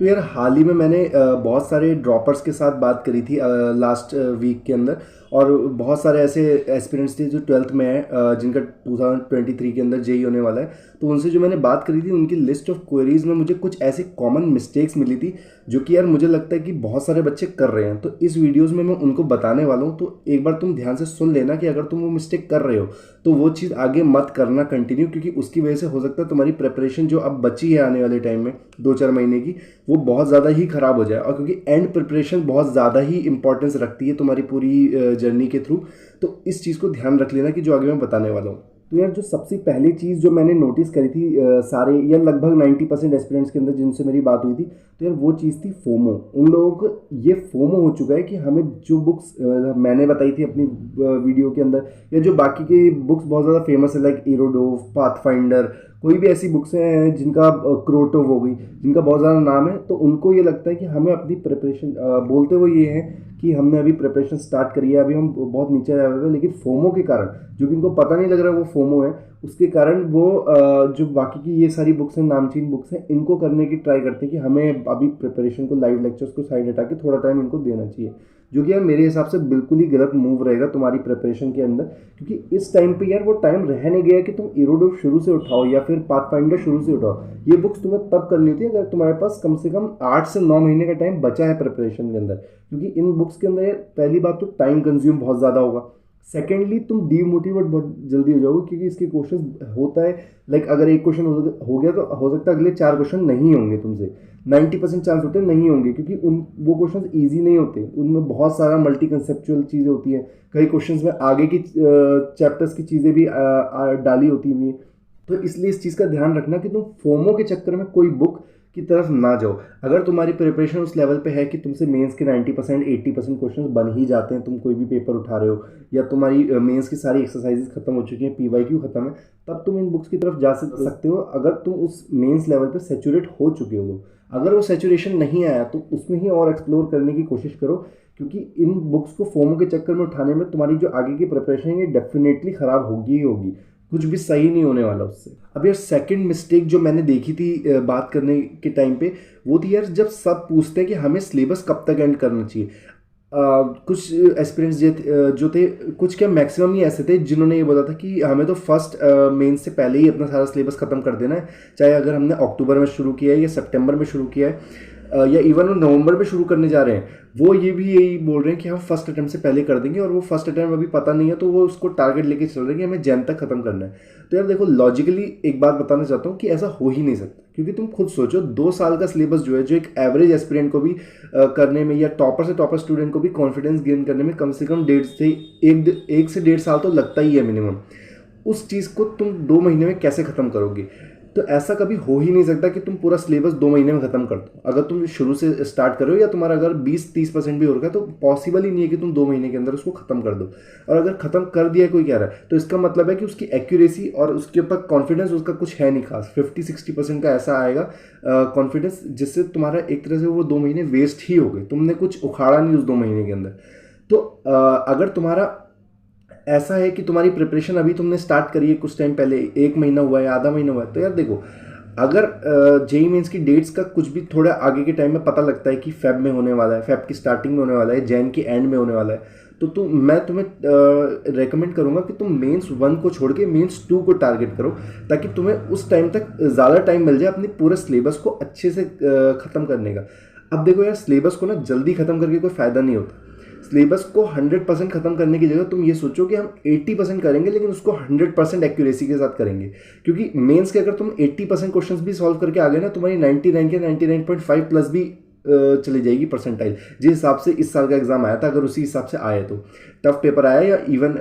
तो यार हाल ही में मैंने बहुत सारे ड्रॉपर्स के साथ बात करी थी लास्ट वीक के अंदर। और बहुत सारे ऐसे एस्पिरेंट्स थे जो ट्वेल्थ में है, जिनका 2023 के अंदर जेई होने वाला है। तो उनसे जो मैंने बात करी थी उनकी लिस्ट ऑफ क्वेरीज में मुझे कुछ ऐसी कॉमन मिस्टेक्स मिली थी जो कि यार मुझे लगता है कि बहुत सारे बच्चे कर रहे हैं। तो इस वीडियोज़ में मैं उनको बताने वाला हूँ, तो एक बार तुम ध्यान से सुन लेना कि अगर तुम वो मिस्टेक कर रहे हो तो वो चीज़ आगे मत करना कंटिन्यू, क्योंकि उसकी वजह से हो सकता है तुम्हारी प्रिपरेशन जो अब बची है आने वाले टाइम में 2-4 महीने की, वो बहुत ज़्यादा ही ख़राब हो जाए। और क्योंकि एंड प्रिपरेशन बहुत ज़्यादा ही इंपॉर्टेंस रखती है तुम्हारी पूरी जर्नी के थ्रू, तो इस चीज़ को ध्यान रख लेना कि जो आगे मैं बताने वाला हूँ। तो यार जो सबसे पहली चीज़ जो मैंने नोटिस करी थी सारे या लगभग 90% एस्पिरेंट्स के अंदर जिनसे मेरी बात हुई थी, तो यार वो चीज़ थी फोमो। उन लोगों को ये फोमो हो चुका है कि हमें जो बुक्स मैंने बताई थी अपनी वीडियो के अंदर, या जो बाकी की बुक्स बहुत ज़्यादा फेमस है लाइक इरोडोव, पाथफाइंडर, कोई भी ऐसी बुक्स हैं जिनका क्रोटोव हो गई, जिनका बहुत ज़्यादा नाम है, तो उनको ये लगता है कि हमें अपनी प्रिपरेशन बोलते हुए ये है कि हमने अभी प्रिपरेशन स्टार्ट करी है, अभी हम बहुत नीचे आए हुए हैं, लेकिन फोमो के कारण, जो कि इनको पता नहीं लग रहा है वो फोमो है, उसके कारण वो जो बाकी की ये सारी बुक्स हैं, नामचीन बुक्स हैं, इनको करने की ट्राई करते हैं कि हमें अभी प्रिपरेशन को, लाइव लेक्चर्स को साइड हटा के थोड़ा टाइम इनको देना चाहिए। जो कि यार मेरे हिसाब से बिल्कुल ही गलत मूव रहेगा तुम्हारी प्रिपरेशन के अंदर, क्योंकि इस टाइम पे यार वो टाइम रह नहीं गया कि तुम इरोडोव शुरू से उठाओ या फिर पाथफाइंडर शुरू से उठाओ। ये बुक्स तुम्हें तब करनी होती है अगर तुम्हारे पास कम से कम 8 से 9 महीने का टाइम बचा है प्रिपरेशन के अंदर, क्योंकि इन बुक्स के अंदर पहली बात तो टाइम कंज्यूम बहुत ज़्यादा होगा। सेकेंडली तुम डीमोटिवेट बहुत जल्दी हो जाओगे, क्योंकि इसके क्वेश्चन होता है लाइक अगर एक क्वेश्चन हो गया तो हो सकता है अगले 4 क्वेश्चन नहीं होंगे तुमसे। 90% चांस होते हैं नहीं होंगे, क्योंकि उन वो क्वेश्चन ईजी नहीं होते, उनमें बहुत सारा मल्टी कंसेप्चुअल चीज़ें होती हैं। कई क्वेश्चंस में आगे की चैप्टर्स की चीज़ें भी डाली होती हुई। तो इसलिए इस चीज़ का ध्यान रखना कि तुम फोमो के चक्कर में कोई बुक की तरफ ना जाओ। अगर तुम्हारी प्रिपरेशन उस लेवल पे है कि तुमसे मेंस के 90% 80% क्वेश्चंस बन ही जाते हैं, तुम कोई भी पेपर उठा रहे हो, या तुम्हारी मेंस की सारी एक्सरसाइजेस खत्म हो चुकी हैं, पीवाईक्यू खत्म है, तब तुम इन बुक्स की तरफ जा सकते हो अगर तुम उस मेंस लेवल पे सेचुरेट हो चुके हो तो। अगर वो सेचुरेशन नहीं आया तो उसमें ही और एक्सप्लोर करने की कोशिश करो, क्योंकि इन बुक्स को फोमो के चक्कर में उठाने में तुम्हारी जो आगे की प्रिपरेशन है ये डेफिनेटली ख़राब होगी ही होगी, कुछ भी सही नहीं होने वाला उससे। अब यार सेकंड मिस्टेक जो मैंने देखी थी बात करने के टाइम पे, वो थी यार जब सब पूछते हैं कि हमें सिलेबस कब तक एंड करना चाहिए। कुछ एस्पिरेंट्स जो थे, कुछ क्या मैक्सिमम ही ऐसे थे जिन्होंने ये बोला था कि हमें तो फर्स्ट मेंस से पहले ही अपना सारा सिलेबस खत्म कर देना है, चाहे अगर हमने अक्टूबर में शुरू किया है या सितंबर में शुरू किया है, या इवन वो नवंबर में शुरू करने जा रहे हैं, वो ये भी यही बोल रहे हैं कि हम फर्स्ट अटेम्प्ट से पहले कर देंगे, और वो फर्स्ट अटेम्प्ट अभी पता नहीं है तो वो उसको टारगेट लेके चल रहे हैं कि हमें जैन तक खत्म करना है। तो यार देखो, लॉजिकली एक बात बताना चाहता हूँ कि ऐसा हो ही नहीं सकता, क्योंकि तुम खुद सोचो 2 साल का सिलेबस जो है, जो एक एवरेज एस्पिरेंट को भी करने में, या टॉपर से टॉपर स्टूडेंट को भी कॉन्फिडेंस गेन करने में कम से कम 1 से 1.5 साल तो लगता ही है मिनिमम। उस चीज़ को तुम 2 महीने में कैसे ख़त्म करोगे? तो ऐसा कभी हो ही नहीं सकता कि तुम पूरा सिलेबस 2 महीने में ख़त्म कर दो। अगर तुम शुरू से स्टार्ट करो, या तुम्हारा अगर 20-30% भी हो रहा है, तो पॉसिबल ही नहीं है कि तुम 2 महीने के अंदर उसको ख़त्म कर दो। और अगर ख़त्म कर दिया कोई कह रहा है, तो इसका मतलब है कि उसकी एक्यूरेसी और उसके ऊपर कॉन्फिडेंस उसका कुछ है नहीं खास। 50-60% का ऐसा आएगा कॉन्फिडेंस, जिससे तुम्हारा एक तरह से वो 2 महीने वेस्ट ही हो गए, तुमने कुछ उखाड़ा नहीं उस 2 महीने के अंदर। तो अगर तुम्हारा ऐसा है कि तुम्हारी प्रिपरेशन अभी तुमने स्टार्ट करी है कुछ टाइम पहले, 1 महीना हुआ है, आधा महीना हुआ है, तो यार देखो, अगर जेई मेंस की डेट्स का कुछ भी थोड़ा आगे के टाइम में पता लगता है कि फेब में होने वाला है, फेब की स्टार्टिंग में होने वाला है, जैन के एंड में होने वाला है, तो मैं तुम्हें रेकमेंड करूंगा कि तुम मेंस 1 को छोड़ के मेंस 2 को टारगेट करो, ताकि तुम्हें उस टाइम तक ज़्यादा टाइम मिल जाए अपने पूरे सिलेबस को अच्छे से ख़त्म करने का। अब देखो यार, सिलेबस को ना जल्दी ख़त्म करके कोई फ़ायदा नहीं होता। सिलेबस को 100% खत्म करने की जगह तुम ये सोचो कि हम 80% करेंगे, लेकिन उसको 100% एक्यूरेसी के साथ करेंगे, क्योंकि मेंस के अगर तुम 80% क्वेश्चंस भी सॉल्व करके आ गए ना, तुम्हारी 99 के 99.5 प्लस भी चली जाएगी परसेंटाइल। जिस हिसाब से इस साल का एग्जाम आया था, अगर उसी हिसाब से आए तो टफ पेपर आया या इवन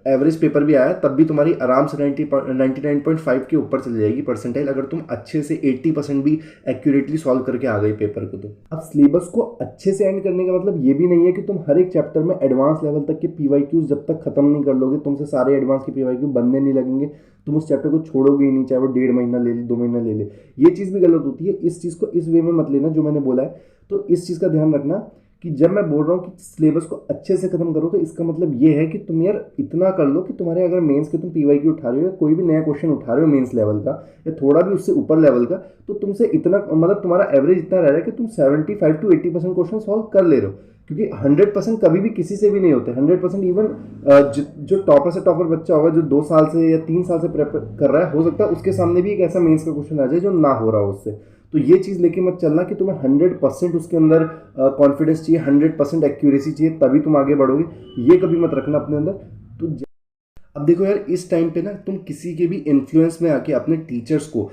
एवरेज पेपर भी आया, तब भी तुम्हारी आराम से 99.5 के ऊपर चली जाएगी परसेंटाइल, अगर तुम अच्छे से 80% भी एक्यूरेटली सॉल्व करके आ गए पेपर को। तो अब सिलेबस को अच्छे से एंड करने का मतलब ये भी नहीं है कि तुम हर एक चैप्टर में एडवांस लेवल तक के पीवाईक्यूज जब तक खत्म नहीं कर लोगे, तुमसे सारे एडवांस के पीवाईक्यू बनने नहीं लगेंगे, तुम उस चैप्टर को छोड़ोगे ही नहीं, चाहे वो 1.5 महीना ले ले, 2 महीना ले ले। ये चीज़ भी गलत होती है, इस चीज़ को इस वे में मत लेना जो मैंने बोला है। तो इस चीज़ का ध्यान रखना कि जब मैं बोल रहा हूँ कि सिलेबस को अच्छे से खत्म करो, तो इसका मतलब ये है कि तुम यार इतना कर लो कि तुम्हारे अगर मेंस के तुम पीवाई उठा रहे हो या कोई भी नया क्वेश्चन उठा रहे हो मेंस लेवल का या थोड़ा भी उससे ऊपर लेवल का, तो तुमसे इतना मतलब तुम्हारा एवरेज इतना रह रहा है कि तुम 75 to 80% क्वेश्चन सॉल्व कर ले रहे हो। क्योंकि 100% कभी भी किसी से भी नहीं होते। 100% इवन जो टॉपर से टॉपर बच्चा होगा जो 2 साल से या 3 साल से प्रेप कर रहा है, हो सकता है उसके सामने भी एक ऐसा मेंस का क्वेश्चन आ जाए जो ना हो रहा हो उससे। तो ये चीज़ लेके मत चलना कि तुम्हें 100% उसके अंदर कॉन्फिडेंस चाहिए, 100% एक्यूरेसी चाहिए तभी तुम आगे बढ़ोगे, ये कभी मत रखना अपने अंदर। तो अब देखो यार, इस टाइम पे ना तुम किसी के भी इन्फ्लुएंस में आके अपने टीचर्स को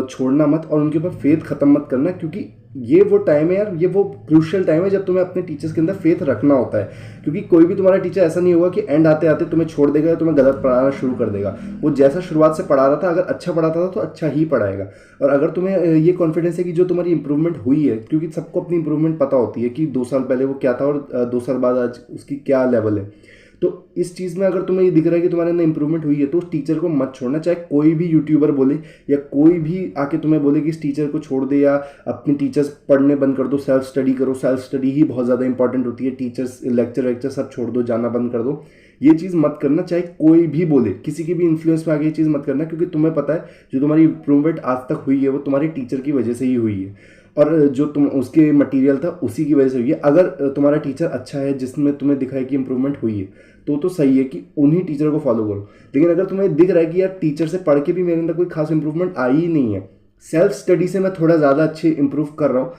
छोड़ना मत और उनके ऊपर फेथ खत्म मत करना, क्योंकि ये वो टाइम है यार, ये वो क्रूशियल टाइम है जब तुम्हें अपने टीचर्स के अंदर फेथ रखना होता है। क्योंकि कोई भी तुम्हारा टीचर ऐसा नहीं होगा कि एंड आते आते तुम्हें छोड़ देगा या तुम्हें गलत पढ़ाना शुरू कर देगा। वो जैसा शुरुआत से पढ़ा रहा था, अगर अच्छा पढ़ाता था तो अच्छा ही पढ़ाएगा। और अगर तुम्हें ये कॉन्फिडेंस है कि जो तुम्हारी इंप्रूवमेंट हुई है, क्योंकि सबको अपनी इंप्रूवमेंट पता होती है कि 2 साल पहले वो क्या था और 2 साल बाद आज उसकी क्या लेवल है। तो इस चीज़ में अगर तुम्हें ये दिख रहा है कि तुम्हारे अंदर इंप्रूवमेंट हुई है, तो उस टीचर को मत छोड़ना। चाहे कोई भी यूट्यूबर बोले या कोई भी आके तुम्हें बोले कि इस टीचर को छोड़ दे या अपनी टीचर्स पढ़ने बंद कर दो, सेल्फ स्टडी करो। सेल्फ स्टडी ही बहुत ज़्यादा इंपॉर्टेंट होती है। टीचर्स लेक्चर सब छोड़ दो, जाना बंद कर दो, ये चीज़ मत करना। चाहे कोई भी बोले, किसी की भी इन्फ्लुएंस में आगे ये चीज़ मत करना, क्योंकि तुम्हें पता है जो तुम्हारी इंप्रूवमेंट आज तक हुई है वो तुम्हारे टीचर की वजह से ही हुई है, और जो तुम उसके मटेरियल था उसी की वजह से हुई है। अगर तुम्हारा टीचर अच्छा है जिसमें तुम्हें दिखा है कि इंप्रूवमेंट हुई है, तो सही है कि उन्हीं टीचर को फॉलो करो। लेकिन अगर तुम्हें दिख रहा है कि यार टीचर से पढ़ के भी मेरे अंदर कोई खास इंप्रूवमेंट आई ही नहीं है, सेल्फ स्टडी से मैं थोड़ा ज़्यादा अच्छे इंप्रूव कर रहा हूँ,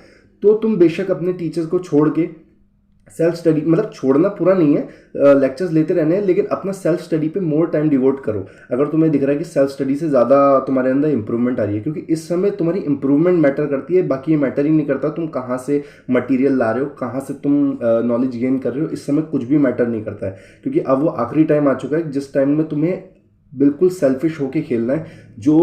तो तुम बेशक अपने टीचर्स को छोड़ के सेल्फ स्टडी, मतलब छोड़ना पूरा नहीं है, लेक्चर्स लेते रहने हैं, लेकिन अपना सेल्फ स्टडी पे मोर टाइम डिवोट करो। अगर तुम्हें दिख रहा है कि सेल्फ स्टडी से ज़्यादा तुम्हारे अंदर इंप्रूवमेंट आ रही है, क्योंकि इस समय तुम्हारी इंप्रूवमेंट मैटर करती है, बाकी ये मैटर ही नहीं करता तुम कहाँ से मटेरियल ला रहे हो, कहाँ से तुम नॉलेज गेन कर रहे हो। इस समय कुछ भी मैटर नहीं करता है, क्योंकि अब वो आखिरी टाइम आ चुका है जिस टाइम में तुम्हें बिल्कुल सेल्फिश होके खेलना है। जो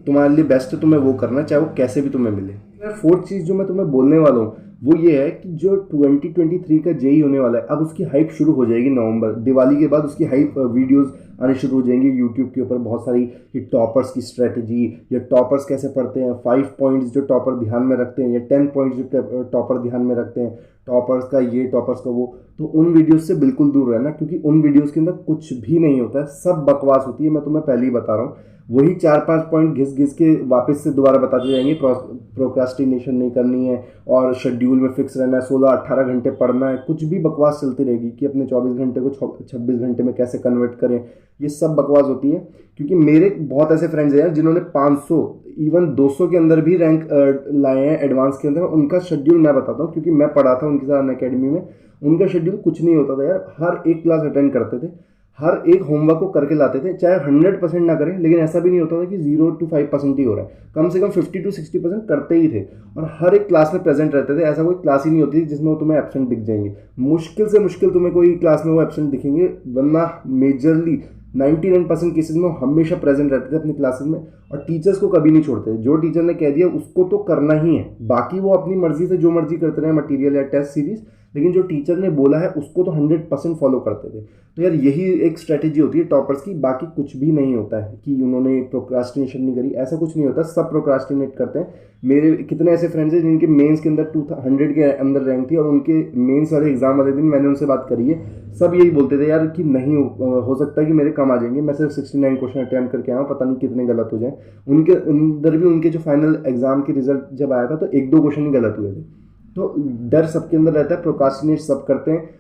तुम्हारे लिए बेस्ट है तुम्हें वो करना है, चाहे वो कैसे भी तुम्हें मिले। फोर्थ चीज़ जो मैं तुम्हें बोलने वाला हूँ वो ये है कि जो 2023 का जेई होने वाला है, अब उसकी हाइप शुरू हो जाएगी। नवंबर दिवाली के बाद उसकी हाइप वीडियोस आने शुरू हो जाएंगे यूट्यूब के ऊपर, बहुत सारी कि टॉपर्स की स्ट्रेटजी या टॉपर्स कैसे पढ़ते हैं, 5 पॉइंट्स जो टॉपर ध्यान में रखते हैं या 10 पॉइंट्स जो टॉपर ध्यान में रखते हैं, टॉपर्स का ये टॉपर्स का वो। तो उन वीडियोस से बिल्कुल दूर रहना, क्योंकि उन वीडियोस के अंदर कुछ भी नहीं होता है, सब बकवास होती है। मैं तुम्हें पहले ही बता रहा हूँ, वही 4-5 पॉइंट घिस घिस के वापस से दोबारा बताते जाएंगे। प्रोक्रास्टिनेशन नहीं करनी है और शेड्यूल में फिक्स रहना है, 16-18 घंटे पढ़ना है, कुछ भी बकवास चलती रहेगी कि अपने 24 घंटे को 26 घंटे में कैसे कन्वर्ट करें। ये सब बकवास होती है, क्योंकि मेरे बहुत ऐसे फ्रेंड्स हैं यार जिन्होंने 500 इवन 200 के अंदर भी रैंक लाए हैं एडवांस के अंदर। उनका शेड्यूल मैं बताता हूँ, क्योंकि मैं पढ़ा था उनके साथ अकेडमी में। उनका शेड्यूल कुछ नहीं होता था यार, हर एक क्लास अटेंड करते थे, हर एक होमवर्क को करके लाते थे, चाहे 100% ना करें, लेकिन ऐसा भी नहीं होता था कि 0 to 5% ही हो रहा है, कम से कम 50 to 60% करते ही थे। और हर एक क्लास में प्रेजेंट रहते थे, ऐसा कोई क्लास ही नहीं होती थी जिसमें वो तुम्हें एब्सेंट दिख जाएंगे। मुश्किल से मुश्किल तुम्हें कोई क्लास में वो एब्सेंट दिखेंगे, वरना मेजरली 99% केसेस में हमेशा प्रेजेंट रहते थे अपनी क्लासेस में। और टीचर्स को कभी नहीं छोड़ते, जो टीचर ने कह दिया उसको तो करना ही है, बाकी वो अपनी मर्जी से जो मर्जी करते रहे मटेरियल या टेस्ट सीरीज, लेकिन जो टीचर ने बोला है उसको तो 100% फॉलो करते थे। तो यार यही एक स्ट्रेटेजी होती है टॉपर्स की, बाकी कुछ भी नहीं होता है कि उन्होंने प्रोक्रास्टिनेशन नहीं करी, ऐसा कुछ नहीं होता, सब प्रोक्रास्टिनेट करते हैं। मेरे कितने ऐसे फ्रेंड्स हैं जिनके मेंस के अंदर 200 के अंदर रैंक थी, और उनके मेंस वाले एग्जाम वाले दिन मैंने उनसे बात करी है, सब यही बोलते थे यार कि नहीं हो सकता कि मेरे कम आ जाएंगे, मैं सिर्फ 69 क्वेश्चन अटैम्प्ट करके आया हूँ, पता नहीं कितने गलत हो जाए। उनके अंदर भी उनके जो फाइनल एग्जाम के रिजल्ट जब आया था तो 1-2 क्वेश्चन ही गलत हुए थे। तो डर सबके अंदर रहता है, प्रोक्रास्टिनेट सब करते हैं।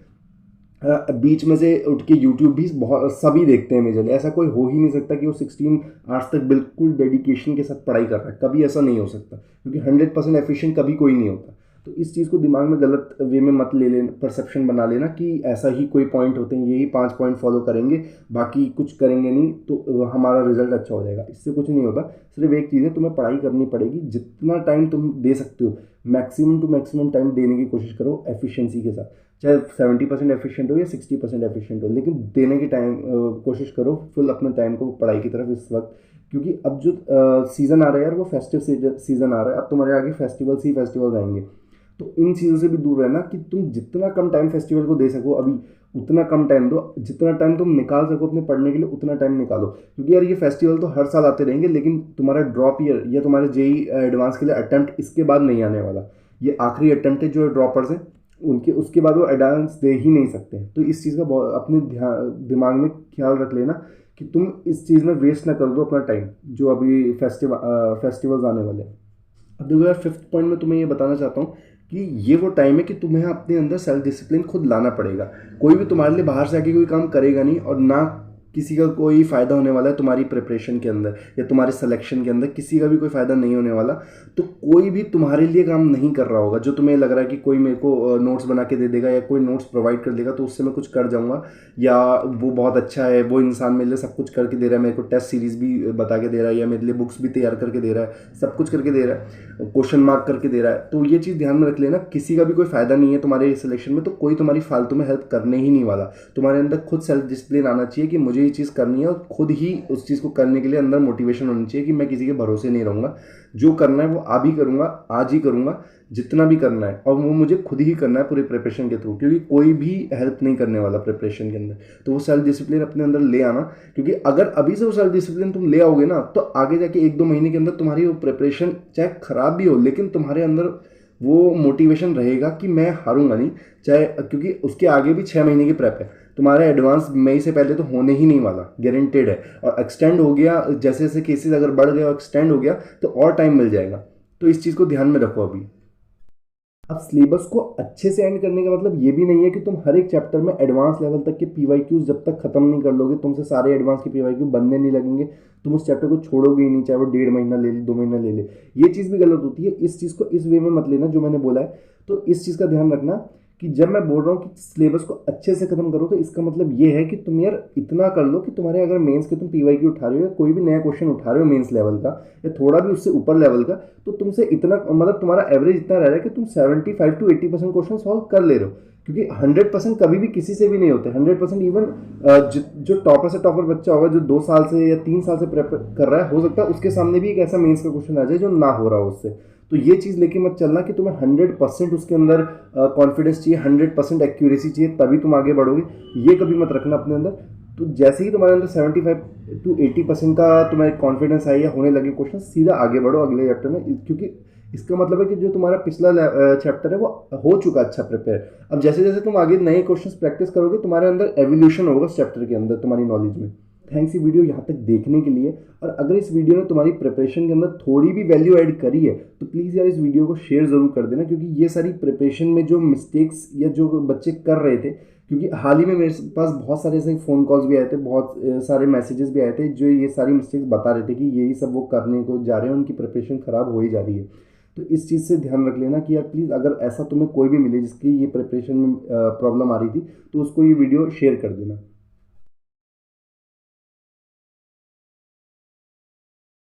बीच में से उठ के यूट्यूब भी बहुत सभी देखते हैं मेजरली, ऐसा कोई हो ही नहीं सकता कि वो 16 आवर्स तक बिल्कुल डेडिकेशन के साथ पढ़ाई कर रहा है, कभी ऐसा नहीं हो सकता, क्योंकि 100% एफिशिएंट कभी कोई नहीं होता। तो इस चीज़ को दिमाग में गलत वे में मत ले लेना, परसेप्शन बना लेना कि ऐसा ही कोई पॉइंट होते हैं, यही 5 पॉइंट फॉलो करेंगे, बाकी कुछ करेंगे नहीं तो हमारा रिजल्ट अच्छा हो जाएगा। इससे कुछ नहीं होता। सिर्फ एक चीज़ है, तुम्हें पढ़ाई करनी पड़ेगी, जितना टाइम तुम दे सकते हो मैक्सिमम टू मैक्सिमम टाइम देने की कोशिश करो एफिशिएंसी के साथ, चाहे 70% एफिशिएंट हो या 60% एफिशिएंट हो, लेकिन देने की टाइम कोशिश करो फुल अपने टाइम को पढ़ाई की तरफ इस वक्त। क्योंकि अब जो सीज़न आ रहा है यार वो फेस्टिव सीज़न आ रहा है, अब तुम्हारे आगे फेस्टिवल्स ही फेस्टिवल्स आएंगे। तो इन चीज़ों से भी दूर रहना कि तुम जितना कम टाइम फेस्टिवल को दे सको अभी उतना कम टाइम दो, जितना टाइम तुम निकाल सको अपने पढ़ने के लिए उतना टाइम निकालो। क्योंकि यार ये फेस्टिवल तो हर साल आते रहेंगे, लेकिन तुम्हारा ड्रॉप ईयर या तुम्हारे जेई एडवांस के लिए अटेम्प्ट इसके बाद नहीं आने वाला, ये आखिरी अटेम्प्ट है जो ड्रॉपर्स हैं उनके उसके बाद वो एडवांस दे ही नहीं सकते। तो इस चीज़ का अपने दिमाग में ख्याल रख लेना कि तुम इस चीज़ में वेस्ट ना कर दो अपना टाइम, जो अभी फेस्टिवल्स आने वाले हैं। अब देखो यार, फिफ्थ पॉइंट में तुम्हें ये बताना चाहता हूँ कि ये वो टाइम है कि तुम्हें अपने अंदर सेल्फ डिसिप्लिन खुद लाना पड़ेगा। कोई भी तुम्हारे लिए बाहर से आके कोई काम करेगा नहीं, और ना किसी का कोई फ़ायदा होने वाला है तुम्हारी प्रिपरेशन के अंदर या तुम्हारे सिलेक्शन के अंदर, किसी का भी कोई फ़ायदा नहीं होने वाला। तो कोई भी तुम्हारे लिए काम नहीं कर रहा होगा। जो तुम्हें लग रहा है कि कोई मेरे को नोट्स बना के दे देगा या कोई नोट्स प्रोवाइड कर देगा तो उससे मैं कुछ कर जाऊँगा, या वो बहुत अच्छा है, वो इंसान मेरे लिए सब कुछ करके दे रहा है, मेरे को टेस्ट सीरीज़ भी बता के दे रहा है, या मेरे लिए बुक्स भी तैयार करके दे रहा है, सब कुछ करके दे रहा है, क्वेश्चन मार्क करके दे रहा है। तो ये चीज़ ध्यान में रख लेना, किसी का भी कोई फ़ायदा नहीं है तुम्हारे सिलेक्शन में, तो कोई तुम्हारी फालतू में हेल्प करने ही नहीं वाला। तुम्हारे अंदर खुद सेल्फ डिसिप्लिन आना चाहिए कि मुझे ये चीज़ करनी है, और खुद ही उस चीज़ को करने के लिए अंदर मोटिवेशन होनी चाहिए कि मैं किसी के भरोसे नहीं रहूँगा, जो करना है वो अभी करूँगा, आज ही करूँगा, जितना भी करना है, और वो मुझे खुद ही करना है पूरे प्रिपरेशन के थ्रू, क्योंकि कोई भी हेल्प नहीं करने वाला प्रिपरेशन के अंदर। तो वो सेल्फ डिसिप्लिन अपने अंदर ले आना, क्योंकि अगर अभी से वो सेल्फ डिसिप्लिन तुम ले आओगे ना, तो आगे जाके 1-2 महीने के अंदर तुम्हारी वो प्रिपरेशन चाहे खराब भी हो, लेकिन तुम्हारे अंदर वो मोटिवेशन रहेगा कि मैं हारूंगा नहीं, चाहे, क्योंकि उसके आगे भी 6 महीने की प्रेप है। तुम्हारा एडवांस मई से पहले तो होने ही नहीं वाला, गारंटेड है। और एक्सटेंड हो गया, जैसे जैसे केसेस अगर बढ़ गए और एक्सटेंड हो गया तो और टाइम मिल जाएगा। तो इस चीज़ को ध्यान में रखो अभी। अब सिलेबस को अच्छे से एंड करने का मतलब ये भी नहीं है कि तुम हर एक चैप्टर में एडवांस लेवल तक के पीवाईक्यूज जब तक खत्म नहीं कर लोगे, तुमसे सारे एडवांस के पीवाईक्यू बनने नहीं लगेंगे, तुम उस चैप्टर को छोड़ोगे ही नहीं, चाहे वो 1.5 महीना ले ले, 2 महीना ले ले। ये चीज़ भी गलत होती है। इस चीज़ को इस वे में मत लेना जो मैंने बोला है। तो इस चीज़ का ध्यान रखना कि जब मैं बोल रहा हूँ कि सिलेबस को अच्छे से खत्म करो, तो इसका मतलब ये है कि तुम यार इतना कर लो कि तुम्हारे अगर मेंस के तुम पीवाईक्यू उठा रहे हो या कोई भी नया क्वेश्चन उठा रहे हो मेंस लेवल का या थोड़ा भी उससे ऊपर लेवल का, तो तुमसे इतना मतलब तुम्हारा एवरेज इतना रह रहा है कि तुम 75 to 80% क्वेश्चन सॉल्व कर ले रहे हो। क्योंकि 100% कभी भी किसी से भी नहीं होते। 100% इवन जो टॉपर से टॉपर बच्चा होगा, जो 2 साल से या 3 साल से प्रेप कर रहा है, हो सकता है उसके सामने भी एक ऐसा मेंस का क्वेश्चन आ जाए जो ना हो रहा हो उससे। तो ये चीज़ लेके मत चलना कि तुम्हें 100% उसके अंदर कॉन्फिडेंस चाहिए, 100% एक्यूरेसी चाहिए, तभी तुम आगे बढ़ोगे। ये कभी मत रखना अपने अंदर। तो जैसे ही तुम्हारे अंदर 75 to 80% का तुम्हारे कॉन्फिडेंस आए या होने लगे क्वेश्चन, सीधा आगे बढ़ो अगले चैप्टर में, क्योंकि इसका मतलब है कि जो तुम्हारा पिछला चैप्टर है वो हो चुका अच्छा प्रिपेयर। अब जैसे जैसे तुम आगे नए क्वेश्चंस प्रैक्टिस करोगे, तुम्हारे अंदर एवोल्यूशन होगा उस चैप्टर के अंदर, तुम्हारी नॉलेज में। थैंक्स ये वीडियो यहाँ तक देखने के लिए। और अगर इस वीडियो ने तुम्हारी प्रिपरेशन के अंदर थोड़ी भी वैल्यू ऐड करी है, तो प्लीज़ यार इस वीडियो को शेयर ज़रूर कर देना, क्योंकि ये सारी प्रिपरेशन में जो मिस्टेक्स या जो बच्चे कर रहे थे, क्योंकि हाल ही में मेरे पास बहुत सारे ऐसे फ़ोन कॉल्स भी आए थे, बहुत सारे मैसेजेस भी आए थे जो ये सारी मिस्टेक्स बता रहे थे कि यही सब वो करने को जा रहे हैं, उनकी प्रिपरेशन ख़राब हो ही जा रही है। तो इस चीज़ से ध्यान रख लेना कि यार प्लीज़, अगर ऐसा तुम्हें कोई भी मिले जिसकी ये प्रिपरेशन में प्रॉब्लम आ रही थी, तो उसको ये वीडियो शेयर कर देना।